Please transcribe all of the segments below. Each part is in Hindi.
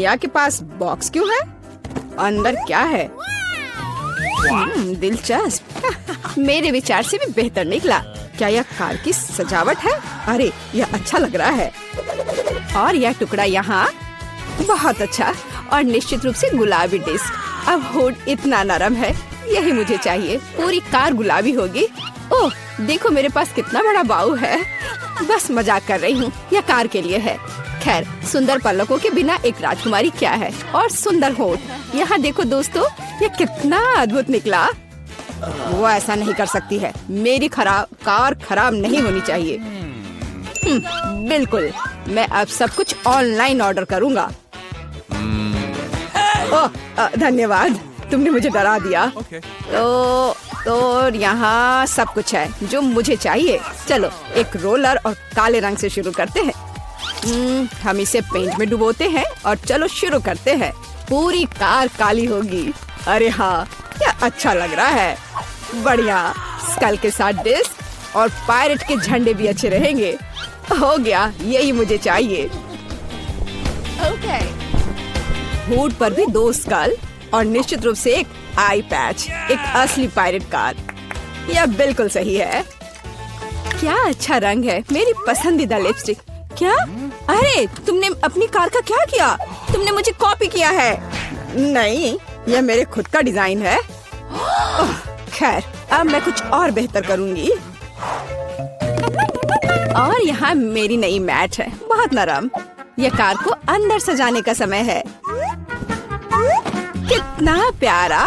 मिया के पास बॉक्स क्यों है? अंदर क्या है? दिलचस्प। मेरे विचार से भी बेहतर निकला। क्या यह कार की सजावट है? अरे यह अच्छा लग रहा है। और यह टुकड़ा यहाँ बहुत अच्छा। और निश्चित रूप से गुलाबी डिस्क। अब हुड इतना नरम है, यही मुझे चाहिए। पूरी कार गुलाबी होगी। ओह देखो मेरे पास कितना बड़ा बाऊ है। बस मजाक कर रही हूँ, यह कार के लिए है। खैर सुंदर पलकों के बिना एक राजकुमारी क्या है। और सुंदर होठ। यहाँ देखो दोस्तों, यह कितना अद्भुत निकला। वो ऐसा नहीं कर सकती है। मेरी कार खराब नहीं होनी चाहिए। बिल्कुल, मैं अब सब कुछ ऑनलाइन ऑर्डर करूँगा। ओह धन्यवाद, तुमने मुझे डरा दिया। तो यहाँ सब कुछ है जो मुझे चाहिए। चलो एक रोलर और काले रंग से शुरू करते हैं। हम इसे पेंट में डुबोते हैं और चलो शुरू करते हैं। पूरी कार काली होगी। अरे हाँ, क्या अच्छा लग रहा है। बढ़िया। स्कल के साथ डिस्क और पायरेट के झंडे भी अच्छे रहेंगे। हो गया, यही मुझे चाहिए। हुड पर भी 2 स्कल और निश्चित रूप से एक आई पैच। एक असली पायरेट कार। यह बिल्कुल सही है। क्या अच्छा रंग है। मेरी पसंदीदा लिपस्टिक। क्या? अरे तुमने अपनी कार का क्या किया? तुमने मुझे कॉपी किया है। नहीं, यह मेरे खुद का डिजाइन है। खैर अब मैं कुछ और बेहतर करूंगी। और यहाँ मेरी नई मैट है, बहुत नरम। यह कार को अंदर सजाने का समय है। कितना प्यारा।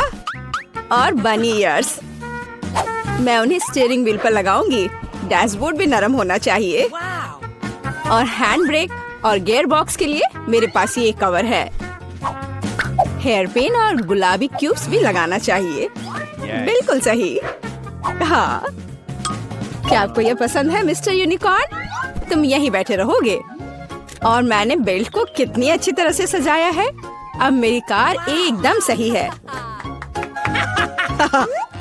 और बनी ईयर्स। मैं उन्हें स्टीयरिंग व्हील पर लगाऊंगी। डैशबोर्ड भी नरम होना चाहिए। और हैंड ब्रेक और गियर बॉक्स के लिए मेरे पास ये कवर है। हेयर पिन और गुलाबी क्यूब्स भी लगाना चाहिए। बिल्कुल सही। हाँ, क्या आपको यह पसंद है मिस्टर यूनिकॉर्न? तुम यहीं बैठे रहोगे। और मैंने बेल्ट को कितनी अच्छी तरह से सजाया है। अब मेरी कार एकदम सही है।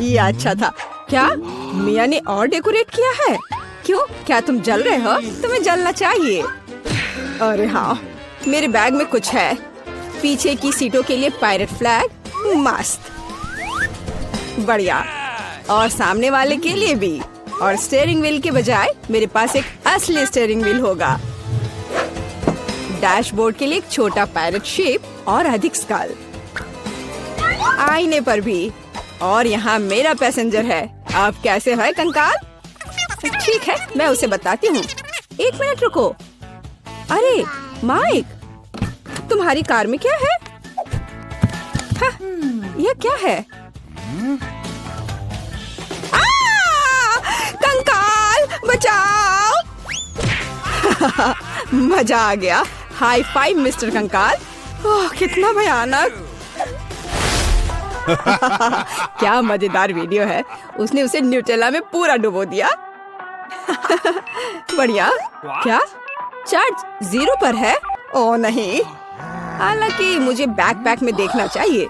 ये अच्छा था। क्या मिया ने और डेकोरेट किया है? क्यों, क्या तुम जल रहे हो? तुम्हें जलना चाहिए। अरे हाँ, मेरे बैग में कुछ है। पीछे की सीटों के लिए पायरेट फ्लैग। मस्त। बढ़िया। और सामने वाले के लिए भी। और स्टीयरिंग व्हील के बजाय मेरे पास एक असली स्टीयरिंग व्हील होगा। डैशबोर्ड के लिए एक छोटा पायरेट शेप और अधिक स्कल। आईने पर भी। और यहाँ मेरा पैसेंजर है। आप कैसे है कंकाल? ठीक है, मैं उसे बताती हूँ। 1 मिनट रुको। अरे माइक, तुम्हारी कार में क्या है? हाँ, यह क्या है? कंकाल बचाओ। मजा आ गया। हाई फाइव मिस्टर कंकाल। ओह कितना भयानक। क्या मजेदार वीडियो है। उसने उसे न्यूटेला में पूरा डुबो दिया। बढ़िया। क्या चार्ज 0 पर है? ओह नहीं, हालांकि मुझे बैकपैक में देखना चाहिए।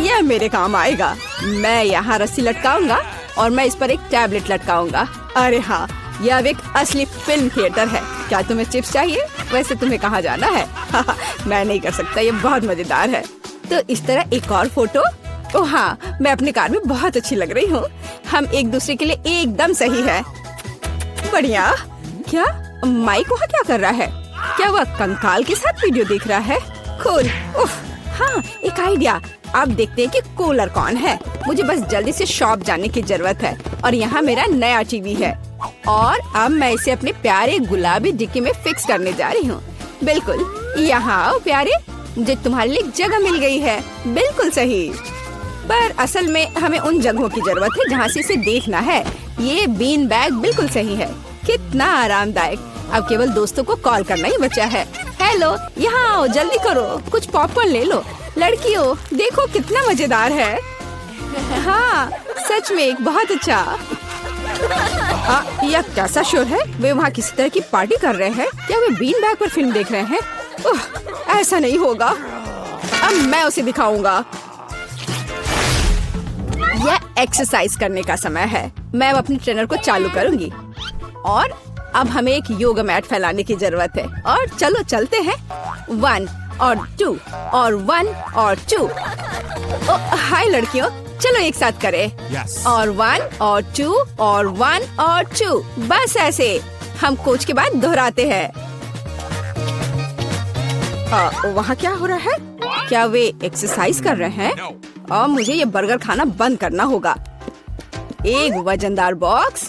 यह मेरे काम आएगा। मैं यहाँ रस्सी लटकाऊंगा और मैं इस पर एक टैबलेट लटकाऊंगा। अरे हाँ, यह अब एक असली फिल्म थिएटर है। क्या तुम्हें चिप्स चाहिए? वैसे तुम्हें कहाँ जाना है? मैं नहीं कर सकता, ये बहुत मजेदार है। तो इस तरह एक और फोटो। ओह हाँ, मैं अपनी कार में बहुत अच्छी लग रही हूँ। हम एक दूसरे के लिए एकदम सही है। बढ़िया। क्या माइक वहाँ क्या कर रहा है? क्या वह कंकाल के साथ वीडियो देख रहा है? कूल। उफ, हाँ एक आइडिया। अब देखते हैं कि कूलर कौन है। मुझे बस जल्दी से शॉप जाने की जरूरत है। और यहाँ मेरा नया टीवी है। और अब मैं इसे अपने प्यारे गुलाबी डिक्की में फिक्स करने जा रही हूँ। बिल्कुल। यहाँ आओ प्यारे, मुझे तुम्हारे लिए जगह मिल गई है। बिल्कुल सही। पर असल में हमें उन जगहों की जरूरत है जहाँ से इसे देखना है। ये बीन बैग बिल्कुल सही है। कितना आरामदायक। अब केवल दोस्तों को कॉल करना ही बचा है। हेलो, यहाँ आओ, जल्दी करो, कुछ पॉपकॉर्न ले लो। लड़कियों देखो कितना मजेदार है। हाँ सच में एक बहुत अच्छा। यह कैसा शोर है? वे वहाँ किसी तरह की पार्टी कर रहे हैं। क्या वे बीन बैग पर फिल्म देख रहे हैं? ऐसा नहीं होगा। अब मैं उसे दिखाऊंगा। यह एक्सरसाइज करने का समय है। मैं अब अपनी ट्रेनर को चालू करूंगी। और अब हमें एक योगा मैट फैलाने की जरूरत है और चलो चलते हैं। 1 और 2 और 1 और 2। हाय लड़कियों, चलो एक साथ करें। और 1 और 2 और 1 और 2। बस ऐसे हम कोच के बाद दोहराते हैं। वहाँ क्या हो रहा है? क्या वे एक्सरसाइज कर रहे हैं? और मुझे ये बर्गर खाना बंद करना होगा। एक वजनदार बॉक्स।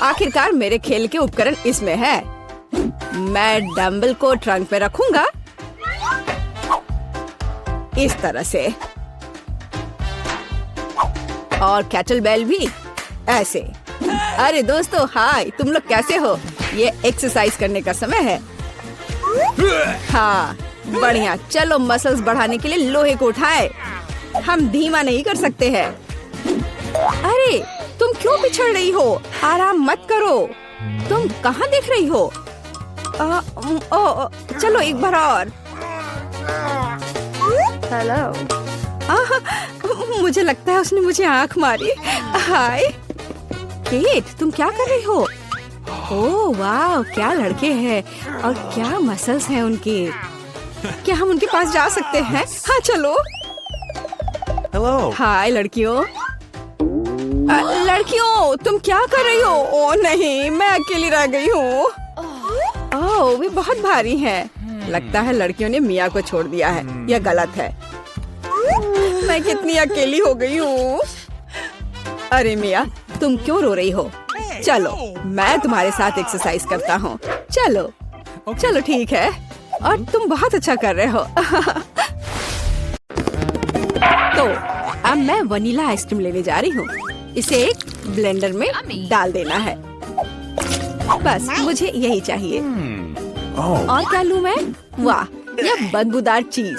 आखिरकार मेरे खेल के उपकरण इसमें है। मैं डंबल को ट्रंक पे रखूंगा इस तरह से, और कैटल बेल भी ऐसे। अरे दोस्तों हाय, तुम लोग कैसे हो? ये एक्सरसाइज करने का समय है। हाँ बढ़िया, चलो मसल्स बढ़ाने के लिए लोहे को उठाए। हम धीमा नहीं कर सकते हैं। अरे तुम क्यों पिछड़ रही हो? आराम मत करो। तुम कहाँ देख रही हो? चलो एक बार और। हेलो। मुझे लगता है उसने मुझे आंख मारी। हाय केट, तुम क्या कर रही हो? ओह वाह, क्या लड़के हैं और क्या मसल्स हैं उनके। क्या हम उनके पास जा सकते हैं? हाँ चलो। हेलो। हाय लड़कियों। लड़कियों तुम क्या कर रही हो? ओ नहीं, मैं अकेली रह गई हूँ। ओह वे बहुत भारी हैं। लगता है लड़कियों ने मिया को छोड़ दिया है। यह गलत है। मैं कितनी अकेली हो गई हूँ। अरे मिया, तुम क्यों रो रही हो? चलो मैं तुम्हारे साथ एक्सरसाइज करता हूँ। चलो चलो ठीक है। और तुम बहुत अच्छा कर रहे हो। तो अब मैं वनीला आइसक्रीम लेने जा रही हूँ। इसे एक ब्लेंडर में डाल देना है। बस मुझे यही चाहिए। और क्या लूँ मैं? वाह, यह बदबूदार चीज।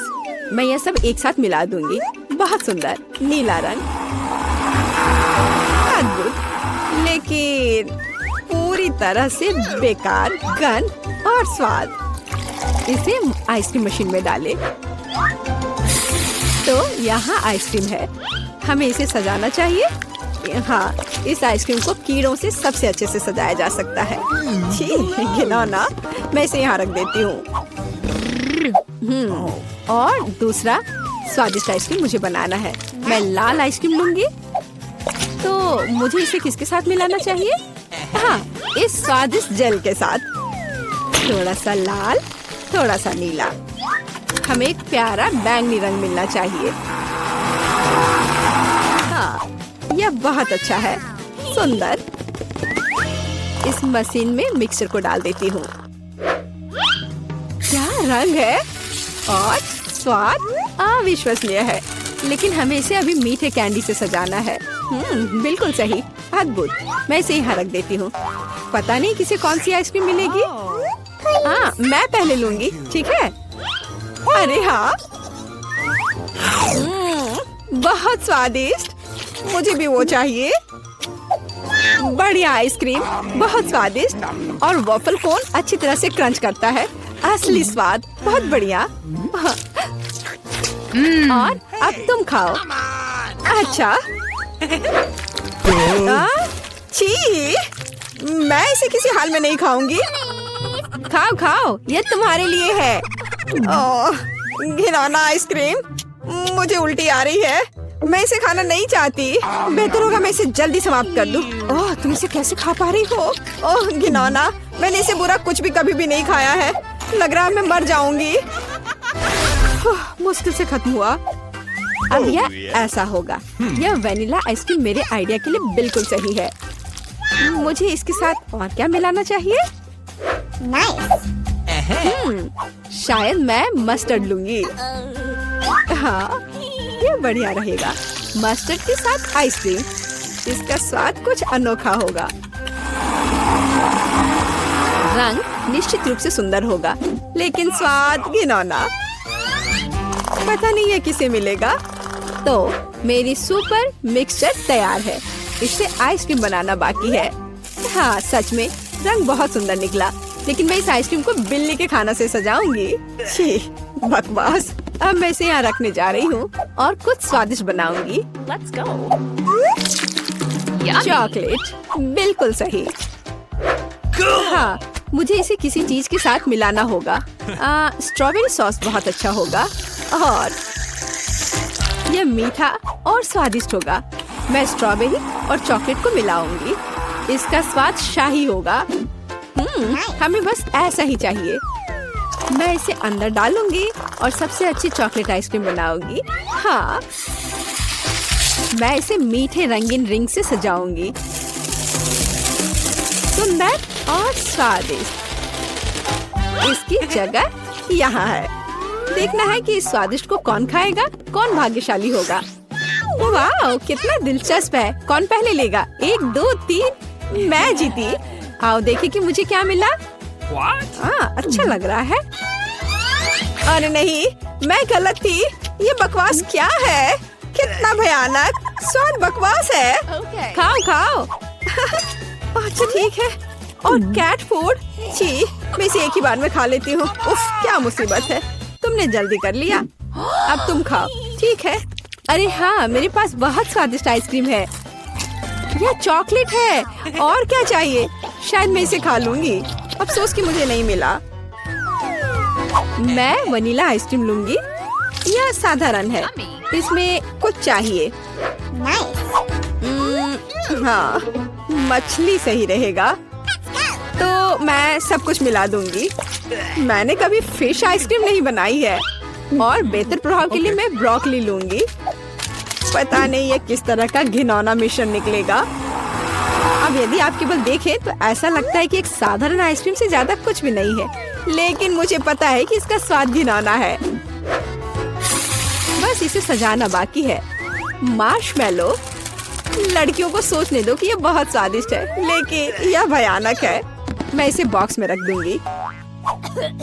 मैं यह सब एक साथ मिला दूंगी। बहुत सुंदर नीला रंग, अद्भुत, लेकिन पूरी तरह से बेकार गंध और स्वाद। इसे आइसक्रीम मशीन में डालें। तो यहाँ आइसक्रीम है। हमें इसे सजाना चाहिए। हाँ, इस आइसक्रीम को कीड़ों से सबसे अच्छे से सजाया जा सकता है। छी, घिनौना। मैं इसे यहाँ रख देती हूँ। और दूसरा स्वादिष्ट आइसक्रीम मुझे बनाना है। मैं लाल आइसक्रीम लूंगी। तो मुझे इसे किसके साथ मिलाना चाहिए? हाँ, इस स्वादिष्ट जेल के साथ। थोड़ा सा लाल, थोड़ा सा नीला। हमें एक प्यारा बैंगनी रंग मिलना चाहिए। हाँ, यह बहुत अच्छा है। सुंदर। इस मशीन में मिक्सचर को डाल देती हूँ। क्या रंग है और स्वाद अविश्वसनीय है। लेकिन हमें इसे अभी मीठे कैंडी से सजाना है। बिल्कुल सही, अद्भुत। मैं इसे यहाँ रख देती हूँ। पता नहीं किसे कौन सी आइसक्रीम मिलेगी। हाँ, मैं पहले लूंगी, ठीक है? अरे हाँ, बहुत स्वादिष्ट। मुझे भी वो चाहिए। बढ़िया आइसक्रीम, बहुत स्वादिष्ट, और वॉफल कोन अच्छी तरह से क्रंच करता है। असली स्वाद, बहुत बढ़िया। और अब तुम खाओ। अच्छा। छी, मैं इसे किसी हाल में नहीं खाऊंगी। खाओ खाओ, ये तुम्हारे लिए है। ओह, घिनौना आइसक्रीम। मुझे उल्टी आ रही है। मैं इसे खाना नहीं चाहती। बेहतर होगा मैं इसे जल्दी समाप्त कर दूं। ओह, तुम इसे कैसे खा पा रही हो? ओह घिनौना, मैंने इसे बुरा कुछ भी कभी भी नहीं खाया है। लग रहा है मैं मर जाऊंगी। मुश्किल से खत्म हुआ। अब यह ऐसा होगा। यह वेनिला आइसक्रीम मेरे आइडिया के लिए बिल्कुल सही है। मुझे इसके साथ और क्या मिलाना चाहिए? शायद मैं मस्टर्ड लूंगी। हाँ, ये बढ़िया रहेगा। मस्टर्ड के साथ आइसक्रीम, इसका स्वाद कुछ अनोखा होगा। रंग निश्चित रूप से सुंदर होगा, लेकिन स्वाद घिनौना। पता नहीं है किसे मिलेगा। तो मेरी सुपर मिक्सचर तैयार है। इससे आइसक्रीम बनाना बाकी है। हाँ, सच में रंग बहुत सुंदर निकला, लेकिन मैं इस आइसक्रीम को बिल्ली के खाना से सजाऊंगी। छी, बकवास। अब मैं इसे यहाँ रखने जा रही हूँ और कुछ स्वादिष्ट बनाऊंगी। Let's go. चॉकलेट, बिल्कुल सही। हाँ, मुझे इसे किसी चीज के साथ मिलाना होगा। स्ट्रॉबेरी सॉस बहुत अच्छा होगा और यह मीठा और स्वादिष्ट होगा। मैं स्ट्रॉबेरी और चॉकलेट को मिलाऊंगी। इसका स्वाद शाही होगा। हमें बस ऐसा ही चाहिए। मैं इसे अंदर डालूंगी और सबसे अच्छी चॉकलेट आइसक्रीम बनाऊंगी। हाँ, मैं इसे मीठे रंगीन रिंग से सजाऊंगी। सुंदर और स्वादिष्ट। इसकी जगह यहाँ है। देखना है कि इस स्वादिष्ट को कौन खाएगा, कौन भाग्यशाली होगा। वाह, कितना दिलचस्प है। कौन पहले लेगा? 1 2 3। मैं जीती। आओ देखें कि मुझे क्या मिला। अच्छा लग रहा है। अरे नहीं, मैं गलत थी। ये बकवास क्या है? कितना भयानक स्वाद बकवास है। खाओ खाओ। अच्छा ठीक है। और कैट फूड, छी, मैं इसे एक ही बार में खा लेती हूँ। उफ, क्या मुसीबत है। तुमने जल्दी कर लिया। अब तुम खाओ। ठीक है। अरे हाँ, मेरे पास बहुत स्वादिष्ट आइसक्रीम है। यह चॉकलेट है। और क्या चाहिए? शायद मैं इसे खा लूंगी। अफसोस कि मुझे नहीं मिला। मैं वनीला आइसक्रीम लूंगी। यह साधारण है। इसमें कुछ चाहिए। हाँ, मछली सही रहेगा। तो मैं सब कुछ मिला दूंगी। मैंने कभी फिश आइसक्रीम नहीं बनाई है और बेहतर प्रभाव के लिए मैं ब्रोकली लूंगी। पता नहीं ये किस तरह का घिनौना मिश्रण निकलेगा। अब यदि आप केवल देखें तो ऐसा लगता है कि एक साधारण आइसक्रीम से ज्यादा कुछ भी नहीं है, लेकिन मुझे पता है कि इसका स्वाद घिनौना है। बस इसे सजाना बाकी है। मार्शमेलो। लड़कियों को सोचने दो कि यह बहुत स्वादिष्ट है, लेकिन यह भयानक है। मैं इसे बॉक्स में रख दूंगी।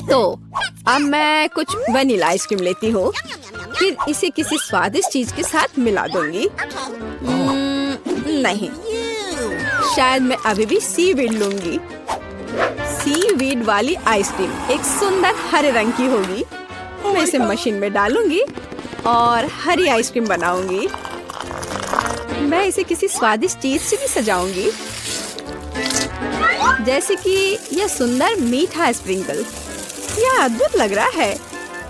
तो अब मैं कुछ वनीला आइसक्रीम लेती हूँ, फिर इसे किसी स्वादिष्ट चीज के साथ मिला दूंगी। नहीं, शायद मैं अभी भी सीवीड लूंगी। सीवीड वाली आइसक्रीम एक सुंदर हरे रंग की होगी। मैं इसे मशीन में डालूंगी और हरी आइसक्रीम बनाऊंगी। मैं इसे किसी स्वादिष्ट चीज से भी सजाऊंगी, जैसे कि यह सुंदर मीठा स्प्रिंकल। यह अद्भुत लग रहा है,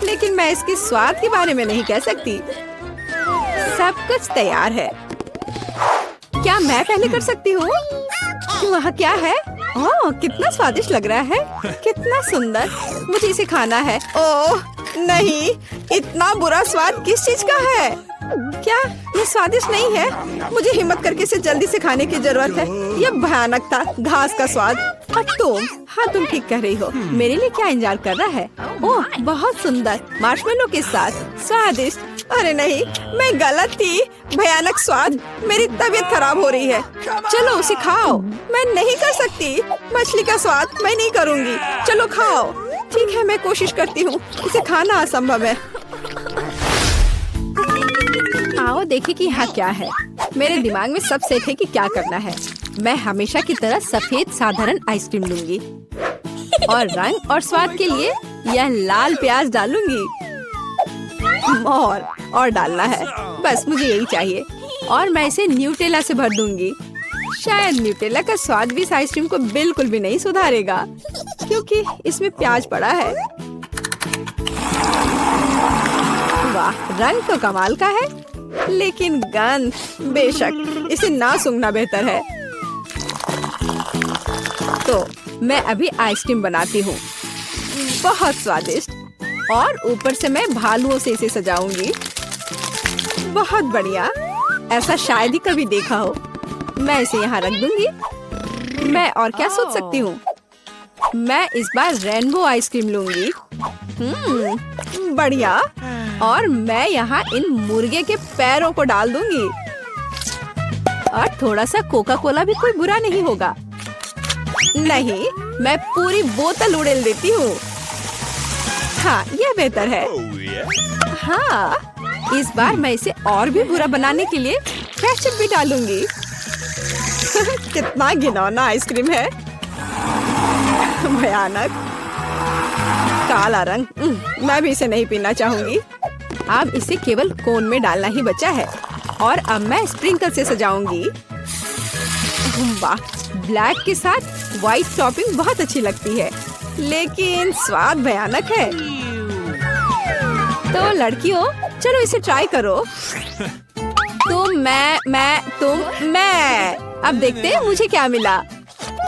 लेकिन मैं इसके स्वाद के बारे में नहीं कह सकती। सब कुछ तैयार है। क्या मैं पहले कर सकती हूँ? वहाँ क्या है? ओह, कितना स्वादिष्ट लग रहा है। कितना सुंदर। मुझे इसे खाना है। ओह नहीं, इतना बुरा स्वाद किस चीज का है? क्या ये स्वादिष्ट नहीं है? मुझे हिम्मत करके इसे जल्दी से खाने की जरूरत है। यह भयानक था, घास का स्वाद। और तुम? हाँ, तुम ठीक कह रही हो। मेरे लिए क्या इंतजार कर रहा है? ओह, बहुत सुंदर मार्शमेलो के साथ स्वादिष्ट। अरे नहीं, मैं गलत थी। भयानक स्वाद। मेरी तबीयत खराब हो रही है। चलो उसे खाओ। मैं नहीं कर सकती। मछली का स्वाद मैं नहीं करूँगी। चलो खाओ। ठीक है, मैं कोशिश करती हूँ। इसे खाना असंभव है। आओ देखें कि यहाँ क्या है। मेरे दिमाग में सब सेट है कि क्या करना है। मैं हमेशा की तरह सफेद साधारण आइसक्रीम लूंगी और रंग और स्वाद के लिए यह लाल प्याज डालूंगी। और डालना है, बस मुझे यही चाहिए। और मैं इसे न्यूटेला से भर दूंगी। शायद न्यूटेला का स्वाद भी इस आइसक्रीम को बिल्कुल भी नहीं सुधारेगा, क्योंकि इसमें प्याज पड़ा है। वाह, रंग तो कमाल का है, लेकिन गंध, बेशक इसे ना सूंघना बेहतर है। तो मैं अभी आइसक्रीम बनाती हूँ, बहुत स्वादिष्ट। और ऊपर से मैं भालुओं से इसे सजाऊंगी। बहुत बढ़िया, ऐसा शायद ही कभी देखा हो। मैं इसे यहाँ रख दूंगी। मैं और क्या सोच सकती हूँ? मैं इस बार रेनबो आइसक्रीम लूंगी। बढ़िया। और मैं यहाँ इन मुर्गे के पैरों को डाल दूंगी। और थोड़ा सा कोका कोला भी कोई बुरा नहीं होगा। नहीं, मैं पूरी बोतल उड़ेल देती हूँ। हाँ, यह बेहतर है। हाँ, इस बार मैं इसे और भी बुरा बनाने के लिए केचप भी डालूंगी। कितना घिनौना आइसक्रीम है। भयानक काला रंग। मैं भी इसे नहीं पीना चाहूंगी। अब इसे केवल कोन में डालना ही बचा है। और अब मैं स्प्रिंकल से सजाऊंगी। वाह, ब्लैक के साथ व्हाइट टॉपिंग बहुत अच्छी लगती है, लेकिन स्वाद भयानक है। तो लड़कियों, चलो इसे ट्राई करो। तुम, मैं। अब देखते हैं मुझे क्या मिला।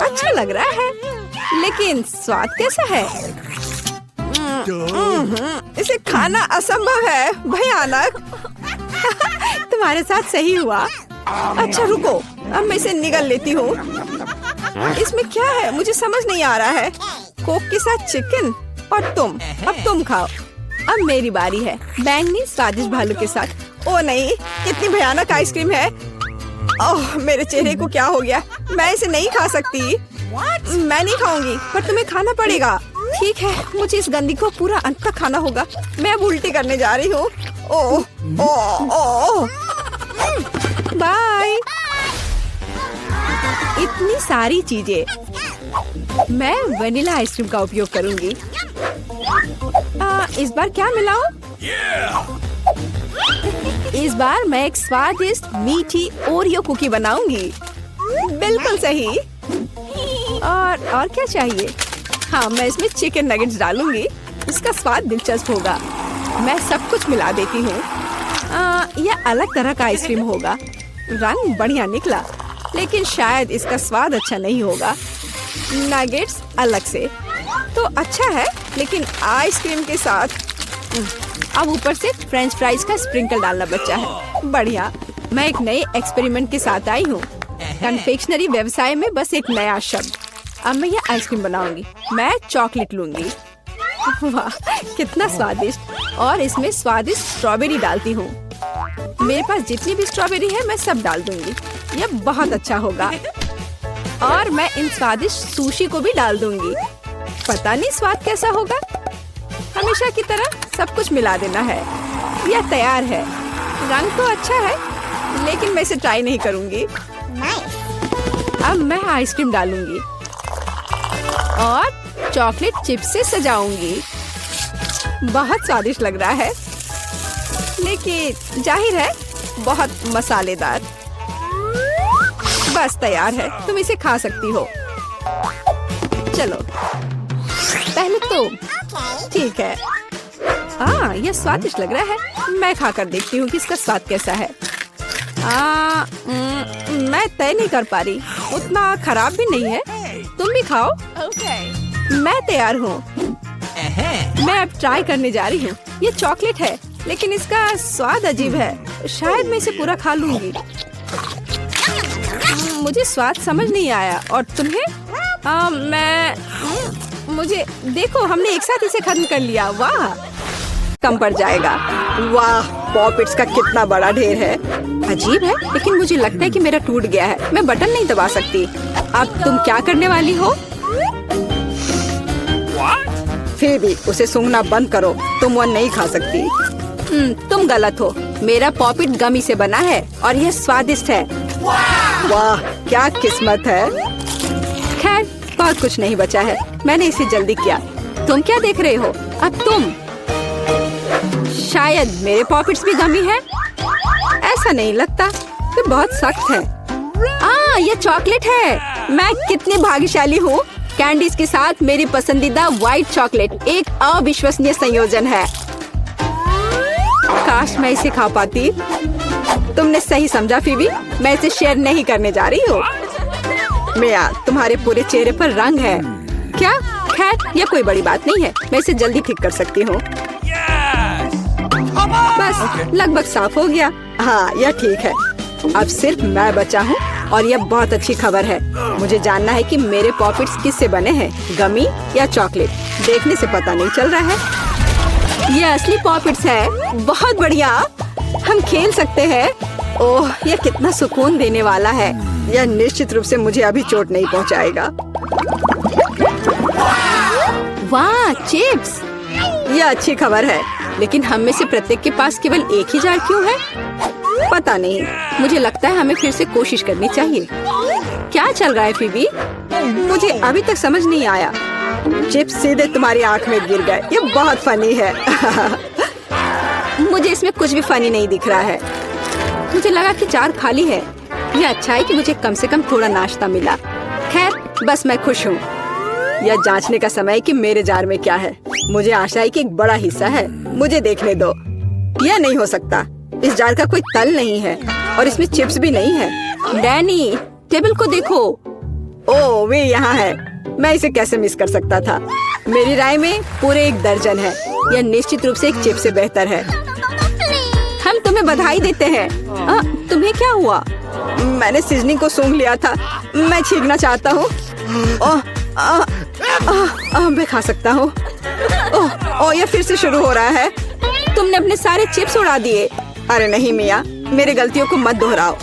अच्छा लग रहा है, लेकिन स्वाद कैसा है? इसे खाना असंभव है, भयानक। तुम्हारे साथ सही हुआ। अच्छा रुको, अब मैं इसे निगल लेती हूँ। इसमें क्या है मुझे समझ नहीं आ रहा है। कोक के साथ चिकन और अब तुम खाओ। अब मेरी बारी है। बैंगनी स्वादिष्ट भालू के साथ। ओ नहीं, कितनी भयानक आइसक्रीम है। ओह, मेरे चेहरे को क्या हो गया? मैं इसे नहीं खा सकती। मैं नहीं खाऊंगी, पर तुम्हें खाना पड़ेगा। ठीक है, मुझे इस गंदी को पूरा अंत तक खाना होगा। मैं अब उल्टी करने जा रही हूँ। ओह, बाय। इतनी सारी चीजें। मैं वनीला आइसक्रीम का उपयोग करूंगी। इस बार क्या मिलाऊं? इस बार मैं एक स्वादिष्ट मीठी ओरियो कुकी बनाऊंगी। बिल्कुल सही। और क्या चाहिए? हाँ, मैं इसमें चिकन नगेट्स डालूंगी। इसका स्वाद दिलचस्प होगा। मैं सब कुछ मिला देती हूँ। यह अलग तरह का आइसक्रीम होगा। रंग बढ़िया निकला, लेकिन शायद इसका स्वाद अच्छा नहीं होगा। नगेट्स अलग से तो अच्छा है, लेकिन आइसक्रीम के साथ अब ऊपर से फ्रेंच फ्राइज का स्प्रिंकल डालना बचा है। बढ़िया। मैं एक नए एक्सपेरिमेंट के साथ आई हूँ। कन्फेक्शनरी व्यवसाय में बस एक नया शब्द। अब मैं यह आइसक्रीम बनाऊंगी। मैं चॉकलेट लूंगी। वाह, कितना स्वादिष्ट। और इसमें स्वादिष्ट स्ट्रॉबेरी डालती हूँ। मेरे पास जितनी भी स्ट्रॉबेरी है मैं सब डाल दूंगी। यह बहुत अच्छा होगा। और मैं इन स्वादिष्ट सुशी को भी डाल दूंगी। पता नहीं स्वाद कैसा होगा। हमेशा की तरह सब कुछ मिला देना है। यह तैयार है। रंग तो अच्छा है, लेकिन मैं इसे ट्राई नहीं करूंगी। अब मैं आइसक्रीम डालूंगी और चॉकलेट चिप्स से सजाऊंगी। बहुत स्वादिष्ट लग रहा है, लेकिन जाहिर है बहुत मसालेदार। बस तैयार है, तुम इसे खा सकती हो। चलो पहले तुम। ठीक है। यह स्वादिष्ट लग रहा है। मैं खाकर देखती हूँ कि इसका स्वाद कैसा है। मैं तय नहीं कर पा रही। उतना खराब भी नहीं है। तुम भी खाओ। मैं तैयार हूँ। मैं अब ट्राई करने जा रही हूँ। ये चॉकलेट है, लेकिन इसका स्वाद अजीब है। शायद मैं इसे पूरा खा लूंगी। मुझे स्वाद समझ नहीं आया। और तुम्हें? मुझे देखो, हमने एक साथ इसे खत्म कर लिया। वाह, कम पड़ जाएगा। वाह, पॉपिट्स का कितना बड़ा ढेर है। अजीब है, लेकिन मुझे लगता है कि मेरा टूट गया है। मैं बटन नहीं दबा सकती। अब तुम क्या करने वाली हो? फिर भी उसे सूंघना बंद करो। तुम वो नहीं खा सकती। तुम गलत हो। मेरा पॉपिट गमी से बना है और यह स्वादिष्ट है। वाह, क्या किस्मत है। खैर, बहुत कुछ नहीं बचा है। मैंने इसे जल्दी किया। तुम क्या देख रहे हो? अब तुम। शायद मेरे पॉकेट्स भी गमी है। ऐसा नहीं लगता। ये बहुत सख्त है। ये चॉकलेट है। मैं कितनी भाग्यशाली हूँ। कैंडीज के साथ मेरी पसंदीदा व्हाइट चॉकलेट एक अविश्वसनीय संयोजन है। काश मैं इसे खा पाती। तुमने सही समझा फीबी। मैं इसे शेयर नहीं करने जा रही हूँ। मिया, तुम्हारे पूरे चेहरे पर रंग है। क्या? खैर, यह कोई बड़ी बात नहीं है। मैं इसे जल्दी ठीक कर सकती हूँ। बस लगभग साफ हो गया। हाँ, यह ठीक है। अब सिर्फ मैं बचा हूँ और यह बहुत अच्छी खबर है। मुझे जानना है कि मेरे पॉकेट्स किससे बने हैं, गमी या चॉकलेट। देखने से पता नहीं चल रहा है। यह असली पॉकेट्स है। बहुत बढ़िया, हम खेल सकते हैं। ओह, यह कितना सुकून देने वाला है। यह निश्चित रूप से मुझे अभी चोट नहीं पहुंचाएगा। वाह, चिप्स। यह अच्छी खबर है, लेकिन हम में से प्रत्येक के पास केवल एक ही जार क्यों है? पता नहीं। मुझे लगता है हमें फिर से कोशिश करनी चाहिए। क्या चल रहा है फीबी? मुझे अभी तक समझ नहीं आया। चिप्स सीधे तुम्हारी आंख में गिर गए। ये बहुत फनी है। मुझे इसमें कुछ भी फनी नहीं दिख रहा है। मुझे लगा कि जार खाली है। यह अच्छा है कि मुझे कम से कम थोड़ा नाश्ता मिला। बस मैं खुश हूँ। यह जांचने का समय है कि मेरे जार में क्या है। मुझे आशा है कि एक बड़ा हिस्सा है। मुझे देखने दो। यह नहीं हो सकता। इस जार का कोई तल नहीं है और इसमें चिप्स भी नहीं है। डैनी, टेबल को देखो। ओह, वे यहाँ है। मैं इसे कैसे मिस कर सकता था। मेरी राय में पूरे 1 दर्जन है। यह निश्चित रूप से एक चिप से बेहतर है। हम तुम्हें बधाई देते हैं। तुम्हें क्या हुआ? मैंने सीजनिंग को सूंघ लिया था। मैं छींकना चाहता हूँ। मैं खा सकता हूँ। यह फिर से शुरू हो रहा है। तुमने अपने सारे चिप्स उड़ा दिए। अरे नहीं मिया, मेरी गलतियों को मत दोहराओ।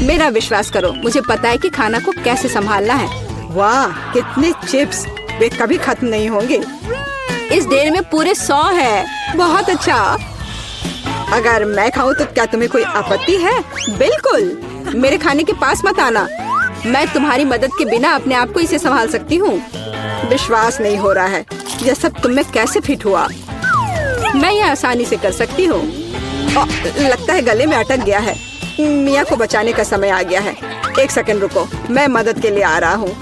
मेरा विश्वास करो, मुझे पता है कि खाना को कैसे संभालना है। वाह, कितने चिप्स! वे कभी खत्म नहीं होंगे। इस ढेर में पूरे 100 है। बहुत अच्छा। अगर मैं खाऊं तो क्या तुम्हें कोई आपत्ति है? बिल्कुल। मेरे खाने के पास मत आना। मैं तुम्हारी मदद के बिना अपने आप को इसे संभाल सकती हूँ। विश्वास नहीं हो रहा है। यह सब तुम में कैसे फिट हुआ? मैं यह आसानी से कर सकती हूँ। लगता है गले में अटक गया है। मिया को बचाने का समय आ गया है। 1 सेकंड रुको, मैं मदद के लिए आ रहा हूँ।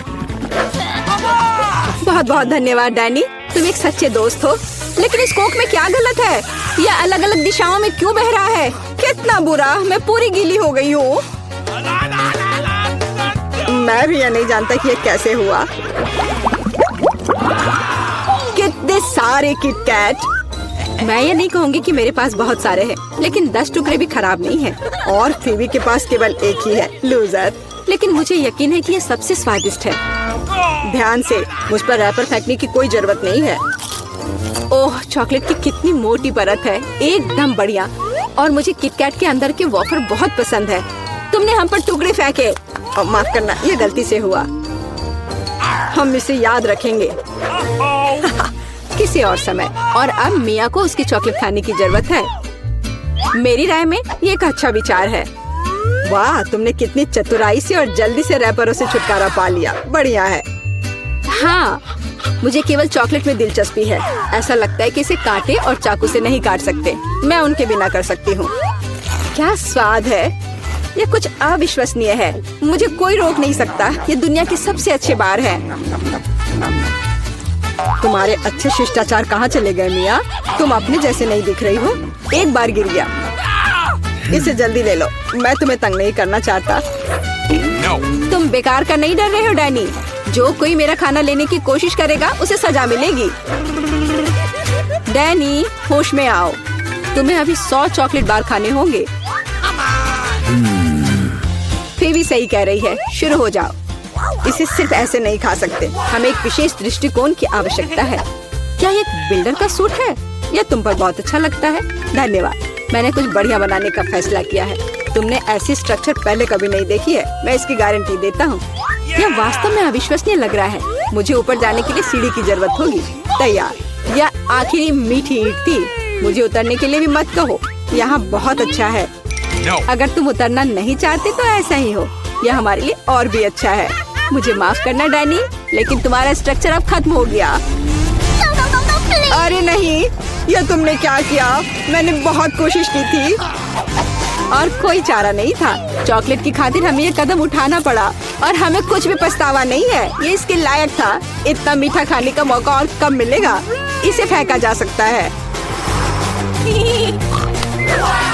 बहुत बहुत धन्यवाद डैनी, तुम एक सच्चे दोस्त हो। लेकिन इस कोक में क्या गलत है? यह अलग अलग दिशाओं में क्यों बह रहा है? कितना बुरा, मैं पूरी गीली हो गई हूँ। मैं भी यह नहीं जानता कि यह कैसे हुआ। कितने सारे किटकैट। मैं ये नहीं कहूँगी कि मेरे पास बहुत सारे हैं, लेकिन 10 टुकड़े भी खराब नहीं हैं। और फीवी के पास केवल 1 ही है। लूजर। लेकिन मुझे यकीन है कि ये सबसे स्वादिष्ट है। ध्यान से, मुझ पर रैपर फेंकने की कोई जरूरत नहीं है। ओह, चॉकलेट की कितनी मोटी परत है। एकदम बढ़िया। और मुझे किटकैट के अंदर के वॉफर बहुत पसंद है। तुमने हम पर टुकड़े फेंके। माफ करना, ये गलती से हुआ। हम इसे याद रखेंगे। किसी और समय। और अब मिया को उसकी चॉकलेट खाने की जरूरत है। मेरी राय में ये एक अच्छा विचार है। वाह, तुमने कितनी चतुराई से और जल्दी से रैपरों से छुटकारा पा लिया। बढ़िया है। हाँ, मुझे केवल चॉकलेट में दिलचस्पी है। ऐसा लगता है कि इसे कांटे और चाकू से नहीं काट सकते। मैं उनके बिना कर सकती हूँ। क्या स्वाद है! ये कुछ अविश्वसनीय है। मुझे कोई रोक नहीं सकता। ये दुनिया की सबसे अच्छे बार है। तुम्हारे अच्छे शिष्टाचार कहाँ चले गए मिया? तुम अपने जैसे नहीं दिख रही हो। एक बार गिर गया। इसे जल्दी ले लो। मैं तुम्हें तंग नहीं करना चाहता। तुम बेकार का नहीं डर रहे हो डैनी? जो कोई मेरा खाना लेने की कोशिश करेगा उसे सजा मिलेगी। डैनी, होश में आओ। तुम्हें अभी 100 चॉकलेट बार खाने होंगे। फीवी सही कह रही है। शुरू हो जाओ। इसे सिर्फ ऐसे नहीं खा सकते। हमें एक विशेष दृष्टिकोण की आवश्यकता है। क्या ये एक बिल्डर का सूट है? यह तुम पर बहुत अच्छा लगता है। धन्यवाद। मैंने कुछ बढ़िया बनाने का फैसला किया है। तुमने ऐसी स्ट्रक्चर पहले कभी नहीं देखी है। मैं इसकी गारंटी देता हूँ। यह वास्तव में अविश्वसनीय लग रहा है। मुझे ऊपर जाने के लिए सीढ़ी की जरूरत होगी। तैयार। यह आखिरी मीठी ईंट थी। मुझे उतरने के लिए भी मत कहो। यहाँ बहुत अच्छा है। अगर तुम उतरना नहीं चाहते तो ऐसा ही हो। यह हमारे लिए और भी अच्छा है। मुझे माफ करना डैनी, लेकिन तुम्हारा स्ट्रक्चर अब खत्म हो गया। अरे नहीं, यह तुमने क्या किया? मैंने बहुत कोशिश की थी और कोई चारा नहीं था। चॉकलेट की खातिर हमें ये कदम उठाना पड़ा और हमें कुछ भी पछतावा नहीं है। ये इसके लायक था। इतना मीठा खाने का मौका और कब मिलेगा? इसे फेंका जा सकता है।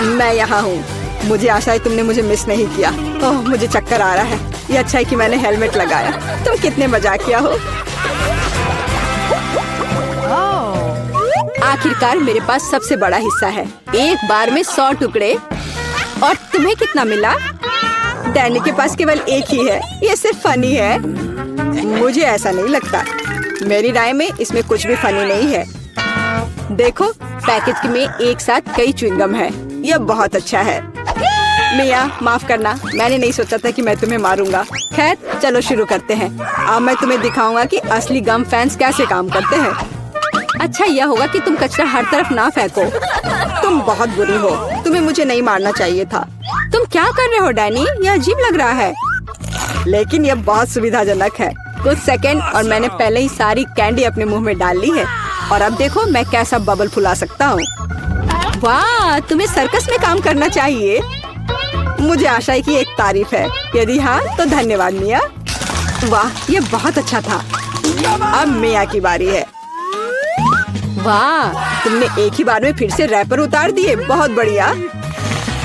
मैं यहाँ हूँ। मुझे आशा है तुमने मुझे मिस नहीं किया। ओह, मुझे चक्कर आ रहा है। ये अच्छा है कि मैंने हेलमेट लगाया। तुम कितने मजाकिया हो। आखिरकार मेरे पास सबसे बड़ा हिस्सा है। एक बार में 100 टुकड़े। और तुम्हें कितना मिला? डैनी के पास केवल 1 ही है। ये सिर्फ फनी है। मुझे ऐसा नहीं लगता। मेरी राय में इसमें कुछ भी फनी नहीं है। देखो, पैकेज में एक साथ कई च्युइंगम है। यह बहुत अच्छा है। मिया, माफ करना। मैंने नहीं सोचा था कि मैं तुम्हें मारूंगा। खैर, चलो शुरू करते हैं। अब मैं तुम्हें दिखाऊंगा कि असली गम फैंस कैसे काम करते हैं। अच्छा यह होगा कि तुम कचरा हर तरफ ना फेंको। तुम बहुत बुरी हो। तुम्हें मुझे नहीं मारना चाहिए था। तुम क्या कर रहे हो डैनी? यह अजीब लग रहा है। लेकिन यह बहुत सुविधाजनक है। कुछ सेकंड और मैंने पहले ही सारी कैंडी अपने मुंह में डाल ली है। और अब देखो मैं कैसा बबल फुला सकता हूँ। वाह, तुम्हें सर्कस में काम करना चाहिए। मुझे आशा है कि एक तारीफ है। यदि हाँ तो धन्यवाद मिया। वाह, ये बहुत अच्छा था। अब मिया की बारी है। वाह, तुमने एक ही बार में फिर से रैपर उतार दिए, बहुत बढ़िया।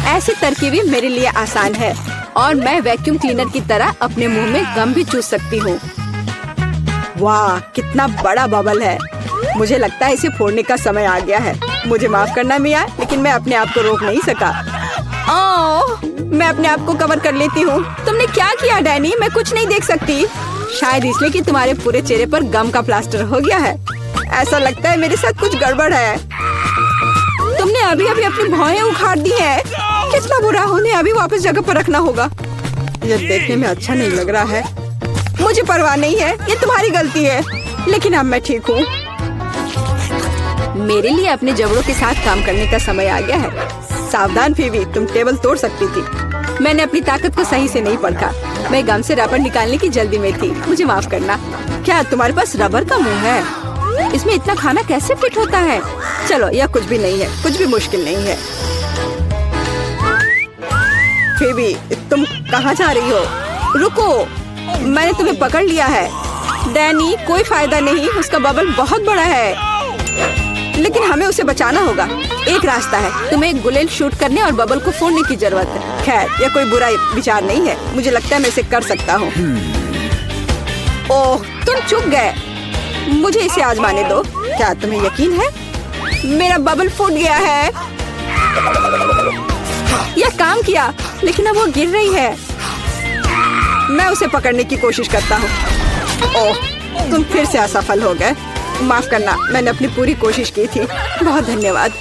ऐसी तरकीबें मेरे लिए आसान है और मैं वैक्यूम क्लीनर की तरह अपने मुंह में गम भी चूस सकती हूँ। वाह, कितना बड़ा बबल है। मुझे लगता है इसे फोड़ने का समय आ गया है। मुझे माफ करना मिया, लेकिन मैं अपने आप को रोक नहीं सका। ओह, मैं अपने आप को कवर कर लेती हूँ। तुमने क्या किया डैनी? मैं कुछ नहीं देख सकती। शायद इसलिए कि तुम्हारे पूरे चेहरे पर गम का प्लास्टर हो गया है। ऐसा लगता है मेरे साथ कुछ गड़बड़ है। तुमने अभी अभी अपनी भौहें उखाड़ दी हैं। कितना बुरा, उन्हें अभी वापस जगह पर रखना होगा। ये देखने में अच्छा नहीं लग रहा है। मुझे परवाह नहीं है, ये तुम्हारी गलती है। लेकिन अब मैं ठीक हूँ। मेरे लिए अपने जबड़ों के साथ काम करने का समय आ गया है। सावधान फीबी, तुम टेबल तोड़ सकती थी। मैंने अपनी ताकत को सही से नहीं परखा। मैं गम से रबर निकालने की जल्दी में थी। मुझे माफ करना। क्या तुम्हारे पास रबर का मुंह है? इसमें इतना खाना कैसे फिट होता है? चलो, यह कुछ भी नहीं है, कुछ भी मुश्किल नहीं है। फीबी, तुम कहाँ जा रही हो? रुको, मैंने तुम्हें पकड़ लिया है। डैनी, कोई फायदा नहीं, उसका बबल बहुत बड़ा है। लेकिन हमें उसे बचाना होगा। एक रास्ता है, तुम्हें एक गुलेल शूट करने और बबल को फोड़ने की जरूरत है। खैर, यह कोई बुरा विचार नहीं है। मुझे लगता है मैं इसे कर सकता हूँ। ओह, तुम चुप गए। मुझे इसे आजमाने दो। क्या तुम्हें यकीन है? मेरा बबल फूट गया है। यह काम किया, लेकिन अब वो गिर रही है। मैं उसे पकड़ने की कोशिश करता हूँ। ओह, तुम फिर से असफल हो गए। माफ करना, मैंने अपनी पूरी कोशिश की थी। बहुत धन्यवाद।